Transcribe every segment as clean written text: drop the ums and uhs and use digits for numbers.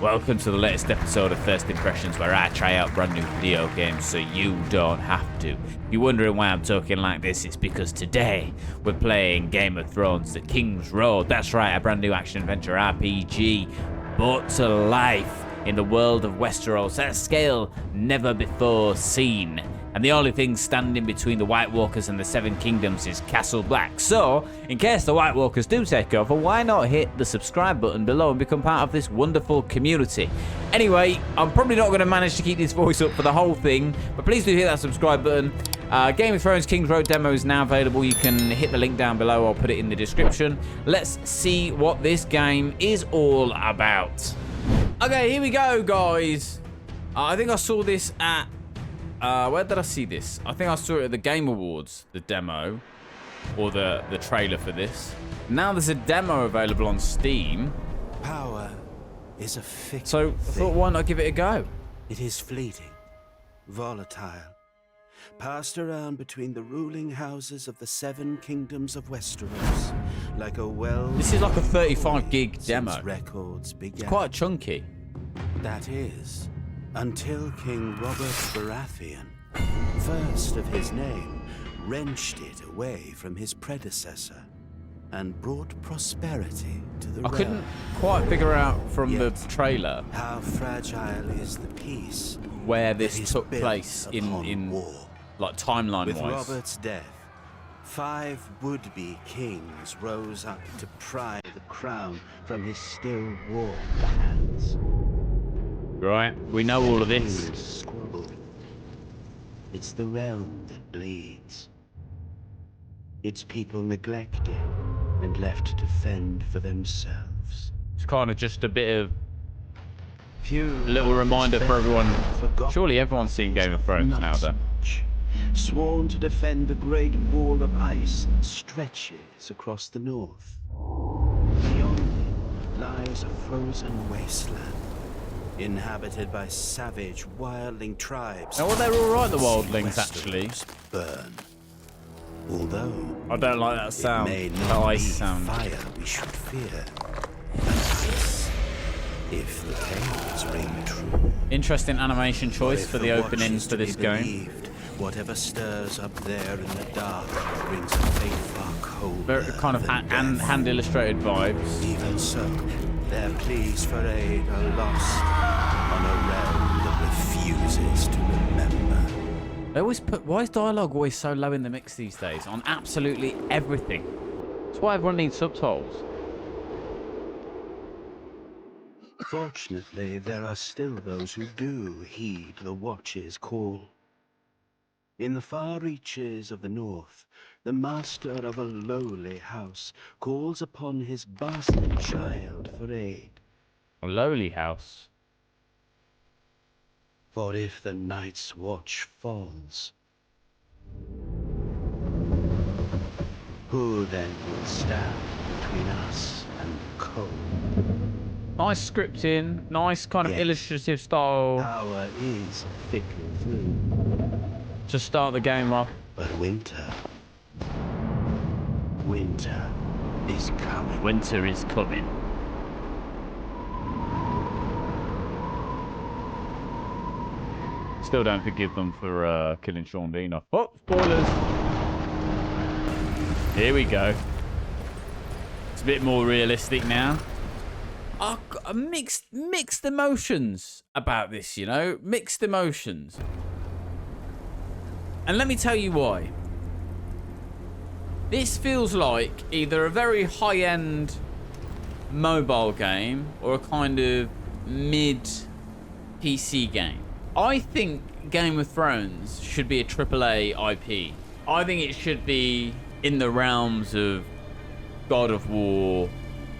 Welcome to the latest episode of First Impressions, where I try out brand new video games so you don't have to. If you're wondering why I'm talking like this, it's because today we're playing Game of Thrones, The Kingsroad. That's right, a brand new action-adventure RPG brought to life in the world of Westeros at a scale never before seen. And the only thing standing between the White Walkers and the Seven Kingdoms is Castle Black. So, in case the White Walkers do take over, why not hit the subscribe button below and become part of this wonderful community? Anyway, I'm probably not going to manage to keep this voice up for the whole thing, but please do hit that subscribe button. Game of Thrones Kingsroad demo is now available. You can hit the link down below. I'll put it in the description. Let's see what this game is all about. Okay, here we go, guys. I think I saw this at... where did I see this? I think I saw it at the Game Awards, the demo, or the trailer for this. Now there's a demo available on Steam. Power is a fickle So I thought, why not give it a go? It is fleeting, volatile, passed around between the ruling houses of the Seven Kingdoms of Westeros, like a well. This is like a 35 gig demo. Records began. It's quite chunky. That is, until King Robert Baratheon, first of his name, wrenched it away from his predecessor and brought prosperity to the realm. I couldn't quite figure out from the trailer how fragile is the peace where this took place in war. like timeline With wise. Robert's death, 5 would-be kings rose up to pry the crown from his still warm hands. Right, we know all of this. Squabble. It's the realm that bleeds. Its people neglected and left to fend for themselves. It's kind of just a bit of Few little reminder for everyone. forgotten. Surely everyone's seen Game of Thrones Not now, though. much. Sworn to defend the great wall of ice that stretches across the north. Beyond it lies a frozen wasteland, inhabited by savage wildling tribes. Now, well, they're all right, the wildlings, actually. Westeros burn. Although I don't like that sound. it may That not ice be sound. fire we should fear, but ice, if the tales ring true. Interesting animation choice If for the opening watch is for to this be game. believed, whatever stirs up there in the dark brings a fate far colder. Very kind of than death. hand illustrated vibes. Even so, their pleas for aid are lost on a realm that refuses to remember. They always put. Why is dialogue always so low in the mix these days? On absolutely everything. That's why everyone needs subtitles. Fortunately, there are still those who do heed the Watch's call. In the far reaches of the north, the master of a lowly house calls upon his bastard child for aid. A lowly house. For if the night's watch falls, who then will stand between us and the cold? Nice scripting, nice kind of Yes. illustrative style Power is a fickle fluid, to start the game off. but winter is coming. Winter is coming. Still don't forgive them for killing Sean Bean off. Oh, spoilers! Here we go. It's a bit more realistic now. I've got mixed emotions about this, you know? Mixed emotions. And let me tell you why. This feels like either a very high-end mobile game or a kind of mid-PC game. I think Game of Thrones should be a AAA IP. I think it should be in the realms of God of War,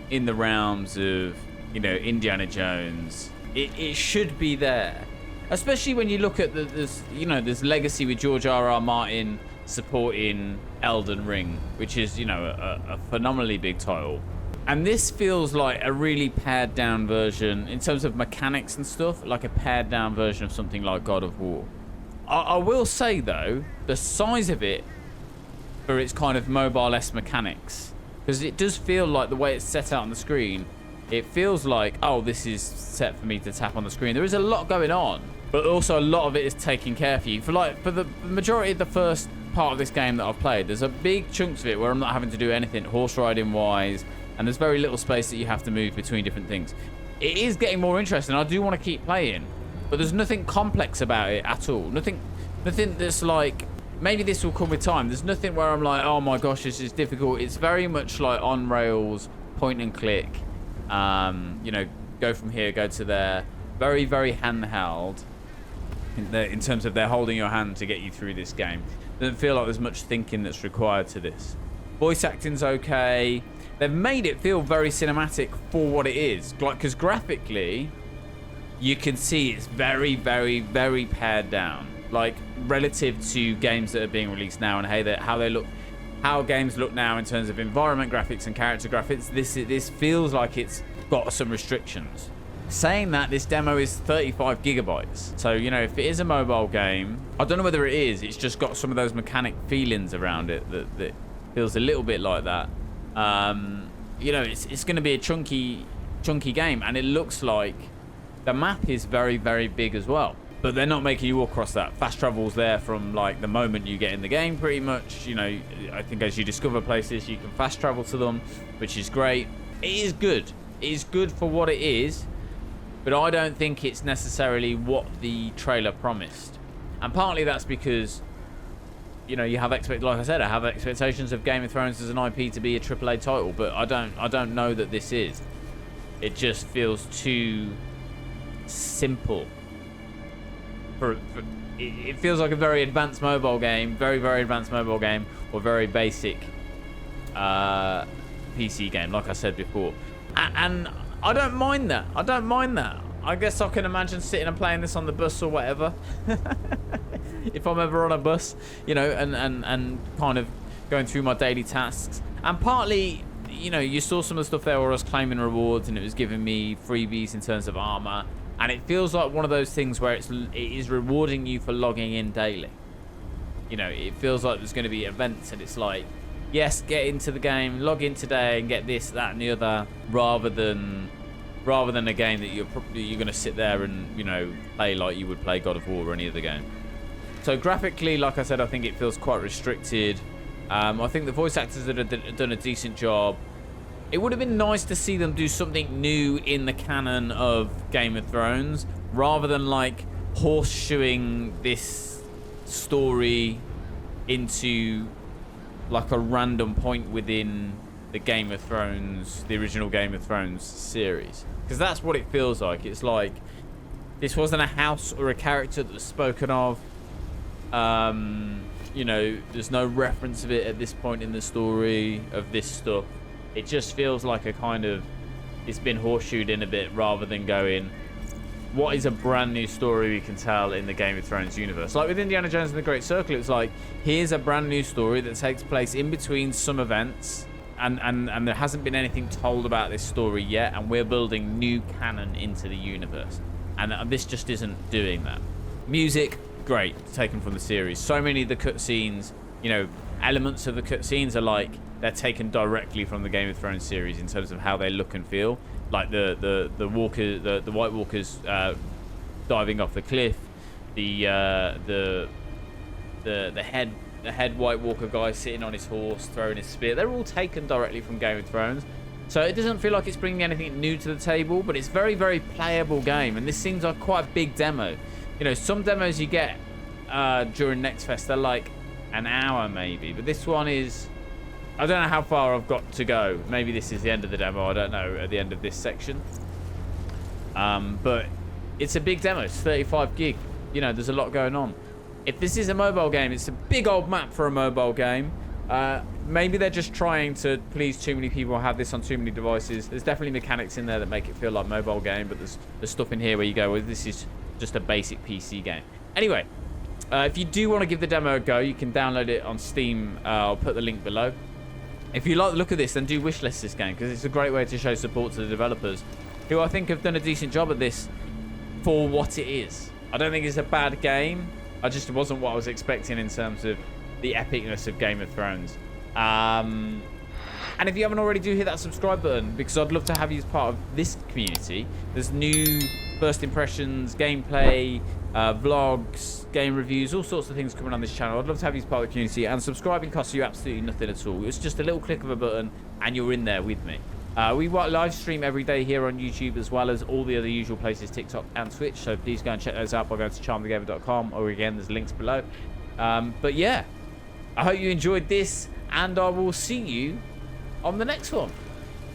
in the realms of, you know, Indiana Jones. It should be there. Especially when you look at there's legacy with George R.R. Martin supporting Elden Ring, which is, you know, a phenomenally big title. And this feels like a really pared down version in terms of mechanics and stuff, like a pared down version of something like God of War. I will say though, the size of it for its kind of mobile-esque mechanics, because it does feel like the way it's set out on the screen it feels like, oh, this is set for me to tap on the screen. There is a lot going on, but also a lot of it is taken care of you. For the majority of the first part of this game that I've played, there's a big chunks of it where I'm not having to do anything horse riding wise, and there's very little space that you have to move between different things. It is getting more interesting. I do want to keep playing, but there's nothing complex about it at all. Nothing that's like, maybe this will come with time. There's nothing where I'm like, oh my gosh, this is difficult. It's very much like on rails, point and click. You know, go from here, go to there. Very, very handheld in terms of they're holding your hand to get you through this game. Doesn't feel like there's much thinking that's required to this. Voice acting's okay. They've made it feel very cinematic for what it is. Like, because graphically, you can see it's very, very, very pared down. Like, relative to games that are being released now and how they look, how games look now in terms of environment graphics and character graphics, this feels like it's got some restrictions. Saying that, this demo is 35 gigabytes. So, you know, if it is a mobile game, I don't know whether it is. It's just got some of those mechanic feelings around it that feels a little bit like that. You know, it's going to be a chunky game, and it looks like the map is very, very big as well. But they're not making you walk across that. Fast travel's there from like the moment you get in the game, pretty much. You know, I think as you discover places, you can fast travel to them, which is great. It is good. It is good for what it is, but I don't think it's necessarily what the trailer promised. And partly that's because, you know, you have like I said, I have expectations of Game of Thrones as an IP to be a AAA title, but I don't know that this is. It just feels too simple. It feels like a very advanced mobile game, very, very advanced mobile game, or very basic PC game, like I said before. And I don't mind that. I don't mind that. I guess I can imagine sitting and playing this on the bus or whatever. If I'm ever on a bus, you know, and kind of going through my daily tasks. And partly, you know, you saw some of the stuff there where I was claiming rewards and it was giving me freebies in terms of armor. And it feels like one of those things where it is rewarding you for logging in daily. You know, it feels like there's going to be events and it's like, yes, get into the game, log in today and get this, that, and the other, rather than a game that you're going to sit there and, you know, play like you would play God of War or any other game. So graphically, like I said, I think it feels quite restricted. I think the voice actors have done a decent job. It would have been nice to see them do something new in the canon of Game of Thrones, rather than like horseshoeing this story into like a random point within the Game of Thrones, the original Game of Thrones series. Because that's what it feels like. It's like this wasn't a house or a character that was spoken of. You know, there's no reference of it at this point in the story of this stuff. It just feels like a kind of, it's been horseshoed in a bit, rather than going, what is a brand new story we can tell in the Game of Thrones universe? Like with Indiana Jones and the Great Circle, it's like, here's a brand new story that takes place in between some events, and there hasn't been anything told about this story yet, and we're building new canon into the universe. And this just isn't doing that. Music, great, taken from the series. So many of the cutscenes, you know, elements of the cutscenes are like, they're taken directly from the Game of Thrones series in terms of how they look and feel. Like the White Walkers diving off the cliff, the head White Walker guy sitting on his horse throwing his spear. They're all taken directly from Game of Thrones. So it doesn't feel like it's bringing anything new to the table, but it's very, very playable game. And this seems like quite a big demo. You know, some demos you get during Next Fest, they're like an hour maybe, but this one is, I don't know how far I've got to go. Maybe this is the end of the demo. I don't know, at the end of this section. But it's a big demo. It's 35 gig. You know, there's a lot going on. If this is a mobile game, it's a big old map for a mobile game. Maybe they're just trying to please too many people, have this on too many devices. There's definitely mechanics in there that make it feel like a mobile game, but there's stuff in here where you go, well, this is just a basic PC game. Anyway, if you do want to give the demo a go, you can download it on Steam. I'll put the link below. If you like the look of this, then do wishlist this game, because it's a great way to show support to the developers, who I think have done a decent job at this for what it is. I don't think it's a bad game. It wasn't what I was expecting in terms of the epicness of Game of Thrones. And if you haven't already, do hit that subscribe button, because I'd love to have you as part of this community. There's new first impressions, gameplay, vlogs, game reviews, all sorts of things coming on this channel. I'd love to have you as part of the community, and subscribing costs you absolutely nothing at all. It's just a little click of a button and you're in there with me. We live stream every day here on YouTube, as well as all the other usual places, TikTok and Twitch, so please go and check those out by going to charmthegamer.com, or again, there's links below. But yeah, I hope you enjoyed this, and I will see you on the next one.